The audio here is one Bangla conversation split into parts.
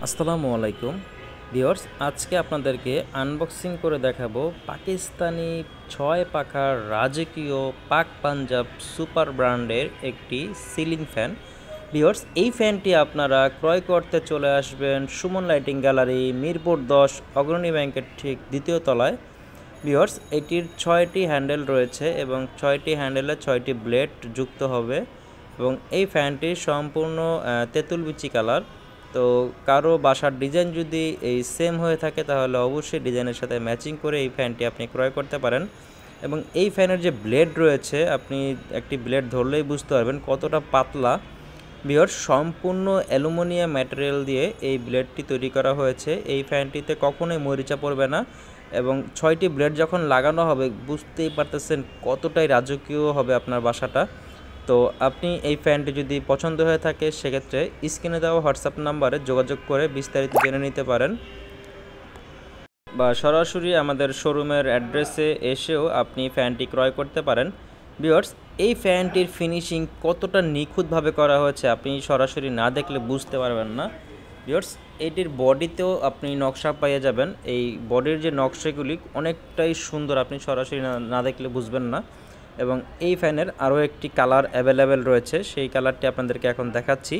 আসসালামু আলাইকুম ভিউয়ার্স, আজকে আপনাদেরকে আনবক্সিং করে দেখাবো পাকিস্তানি 6 পাখার রাজকীয় পাক পাঞ্জাব সুপার ব্র্যান্ডের একটি সিলিং ফ্যান। ভিউয়ার্স, এই ফ্যানটি আপনারা ক্রয় করতে চলে আসবেন সুমন লাইটিং গ্যালারি, মিরপুর 10, অগ্রণী ব্যাংকের ঠিক দ্বিতীয় তলায়। ভিউয়ার্স, এটির 6টি হ্যান্ডেল রয়েছে এবং 6টি হ্যান্ডেলে 6টি ব্লেড যুক্ত হবে এবং এই ফ্যানটি সম্পূর্ণ তেঁতুল বিচি কালার। তো কারো বাসার ডিজাইন যদি এই সেম হয়ে থাকে তাহলে অবশ্যই ডিজাইনের সাথে ম্যাচিং করে এই ফ্যানটি আপনি ক্রয় করতে পারেন। এবং এই ফ্যানের যে ব্লেড রয়েছে, আপনি একটি ব্লেড ধরলেই বুঝতে পারবেন কতটা পাতলা। ভিউয়ার্স, সম্পূর্ণ অ্যালুমিনিয়াম ম্যাটেরিয়াল দিয়ে এই ব্লেডটি তৈরি করা হয়েছে। এই ফ্যানটিতে কখনোই মরিচা পড়বে না এবং 6টি ব্লেড যখন লাগানো হবে বুঝতেই পারতেছেন কতটাই রাজকীয় হবে আপনার বাসাটা। তো আপনি এই ফ্যানটি যদি পছন্দ হয়ে থাকে সেক্ষেত্রে স্ক্রিনে দেওয়া হোয়াটসঅ্যাপ নাম্বারে যোগাযোগ করে বিস্তারিত জেনে নিতে পারেন, বা সরাসরি আমাদের শোরুমের অ্যাড্রেসে এসেও আপনি ফ্যানটি ক্রয় করতে পারেন। ভিউয়ার্স, এই ফ্যানটির ফিনিশিং কতটা নিখুঁতভাবে করা হয়েছে আপনি সরাসরি না দেখলে বুঝতে পারবেন না। ভিউয়ার্স, এটির বডিতেও আপনি নকশা পেয়ে যাবেন। এই বডির যে নকশাগুলি অনেকটাই সুন্দর, আপনি সরাসরি না দেখলে বুঝবেন না। এবং এই ফ্যানের আরও একটি কালার অ্যাভেলেবেল রয়েছে, সেই কালারটি আপনাদেরকে এখন দেখাচ্ছি।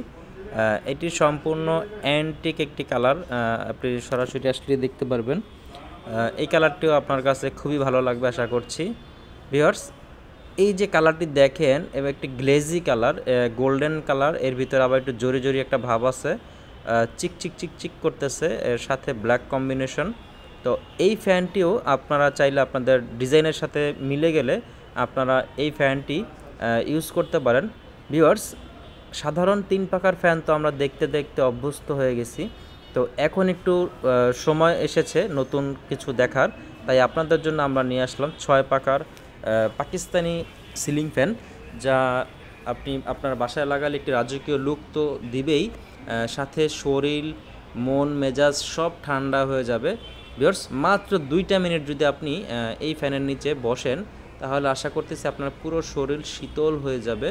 এটি সম্পূর্ণ অ্যান্টিক একটি কালার, আপনি সরাসরি আসলে দেখতে পারবেন। এই কালারটিও আপনার কাছে খুবই ভালো লাগবে আশা করছি। ভিউয়ার্স, এই যে কালারটি দেখেন এবং একটি গ্লেজি কালার, গোল্ডেন কালার, এর ভিতরে আবার একটু জরি জরি একটা ভাব আছে, চিক চিক চিক চিক করতেছে, এর সাথে ব্ল্যাক কম্বিনেশন। তো এই ফ্যানটিও আপনারা চাইলে আপনাদের ডিজাইনের সাথে মিলে গেলে আপনারা এই ফ্যানটি ইউজ করতে পারেন। ভিউয়ার্স, সাধারণ 3 পাখার ফ্যান তো আমরা দেখতে দেখতে অভ্যস্ত হয়ে গেছি। তো এখন একটু সময় এসেছে নতুন কিছু দেখার, তাই আপনাদের জন্য আমরা নিয়ে আসলাম 6 পাখার পাকিস্তানি সিলিং ফ্যান, যা আপনি আপনার বাসায় লাগালে একটি রাজকীয় লুক তো দিবেই, সাথে শরীর মন মেজাজ সব ঠান্ডা হয়ে যাবে। ভিউয়ার্স, মাত্র 2টা মিনিট যদি আপনি এই ফ্যানের নিচে বসেন তাহলে আশা করতেছি আপনার পুরো শরীর শীতল হয়ে যাবে।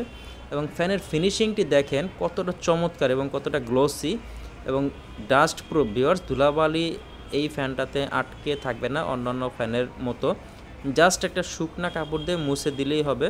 এবং ফ্যানের ফিনিশিংটি দেখেন কতটা চমৎকার এবং কতটা গ্লোসি এবং ডাস্ট প্রুফ। ভিউয়ার্স, ধুলাবালি এই ফ্যানটাতে আটকে থাকবে না অন্যান্য ফ্যানের মতো, জাস্ট একটা শুকনা কাপড় দিয়ে মুছে দিলেই হবে।